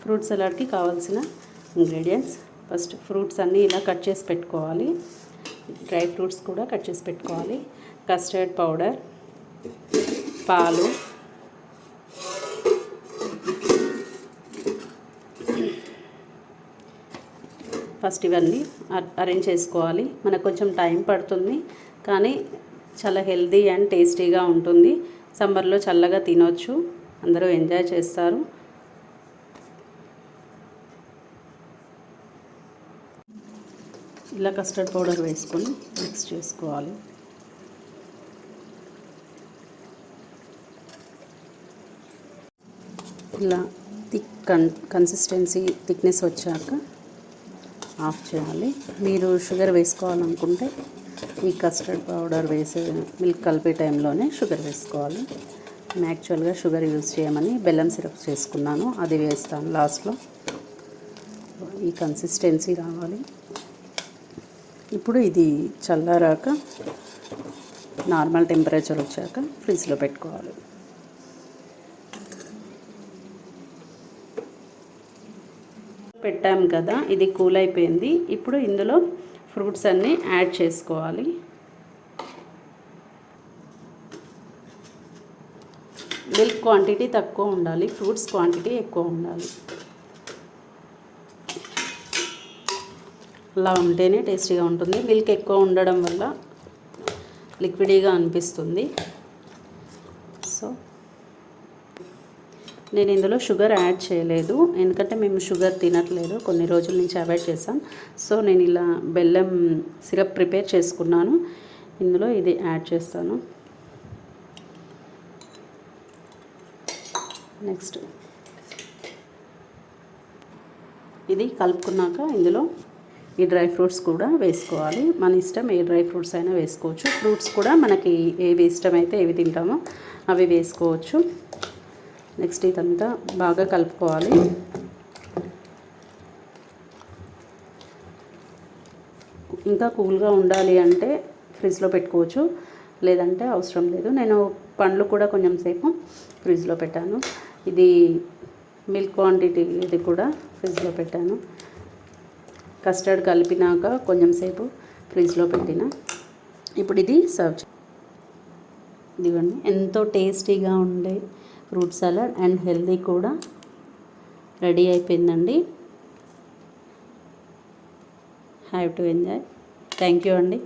Fruit సలాడ్కి కావాల్సిన ingredients. First fruits అన్నీ ఇలా కట్ చేసి పెట్టుకోవాలి. డ్రై ఫ్రూట్స్ కూడా కట్ చేసి పెట్టుకోవాలి. కస్టర్డ్ పౌడర్, పాలు, ఫస్ట్ ఇవన్నీ అరేంజ్ చేసుకోవాలి. మనకు కొంచెం టైం పడుతుంది, కానీ చాలా హెల్తీ అండ్ టేస్టీగా ఉంటుంది. సమ్మర్లో చల్లగా తినొచ్చు, అందరూ ఎంజాయ్ చేస్తారు. ఇలా కస్టర్డ్ పౌడర్ వేసుకొని మిక్స్ చేసుకోవాలి. ఇలా కన్సిస్టెన్సీ థిక్నెస్ వచ్చాక ఆఫ్ చేయాలి. మీరు షుగర్ వేసుకోవాలనుకుంటే ఈ కస్టర్డ్ పౌడర్ వేసే మిల్క్ కలిపే టైంలోనే షుగర్ వేసుకోవాలి. నేను యాక్చువల్గా షుగర్ యూజ్ చేయమని బెల్లం సిరప్ చేసుకున్నాను, అది వేస్తాను లాస్ట్లో. ఈ కన్సిస్టెన్సీ రావాలి. ఇప్పుడు ఇది చల్లారాక నార్మల్ టెంపరేచర్ వచ్చాక ఫ్రిడ్జ్లో పెట్టుకోవాలి. పెట్టాం కదా, ఇది కూల్ అయిపోయింది. ఇప్పుడు ఇందులో ఫ్రూట్స్ అన్నీ యాడ్ చేసుకోవాలి. మిల్క్ క్వాంటిటీ తక్కువ ఉండాలి, ఫ్రూట్స్ క్వాంటిటీ ఎక్కువ ఉండాలి. అలా ఉంటేనే టేస్టీగా ఉంటుంది. మిల్క్ ఎక్కువ ఉండడం వల్ల లిక్విడీగా అనిపిస్తుంది. సో నేను ఇందులో షుగర్ యాడ్ చేయలేదు, ఎందుకంటే మేము షుగర్ తినట్లేదు, కొన్ని రోజుల నుంచి అవాయిడ్ చేసాం. సో నేను ఇలా బెల్లం సిరప్ ప్రిపేర్ చేసుకున్నాను, ఇందులో ఇది యాడ్ చేస్తాను. నెక్స్ట్ ఇది కలుపుకున్నాక ఇందులో ఈ డ్రై ఫ్రూట్స్ కూడా వేసుకోవాలి. మన ఇష్టం, ఏ డ్రై ఫ్రూట్స్ అయినా వేసుకోవచ్చు. ఫ్రూట్స్ కూడా మనకి ఏవి ఇష్టమైతే ఏవి తింటామో అవి వేసుకోవచ్చు. నెక్స్ట్ ఇదంతా బాగా కలుపుకోవాలి. ఇంకా కూల్గా ఉండాలి అంటే ఫ్రిడ్జ్లో పెట్టుకోవచ్చు, లేదంటే అవసరం లేదు. నేను పండ్లు కూడా కొంచెం సేపు ఫ్రిడ్జ్లో పెట్టాను. ఇది మిల్క్ క్వాంటిటీ ఇది కూడా ఫ్రిడ్జ్లో పెట్టాను. కస్టర్డ్ కలిపినాక కొంచెం సేపు ఫ్రిడ్జ్లో పెట్టిన. ఇప్పుడు ఇది సర్వ్ ఇదిగోండి, ఎంతో టేస్టీగా ఉండే ఫ్రూట్ సలాడ్ అండ్ హెల్దీ కూడా రెడీ అయిపోయిందండి. Have to enjoy. Thank you అండి.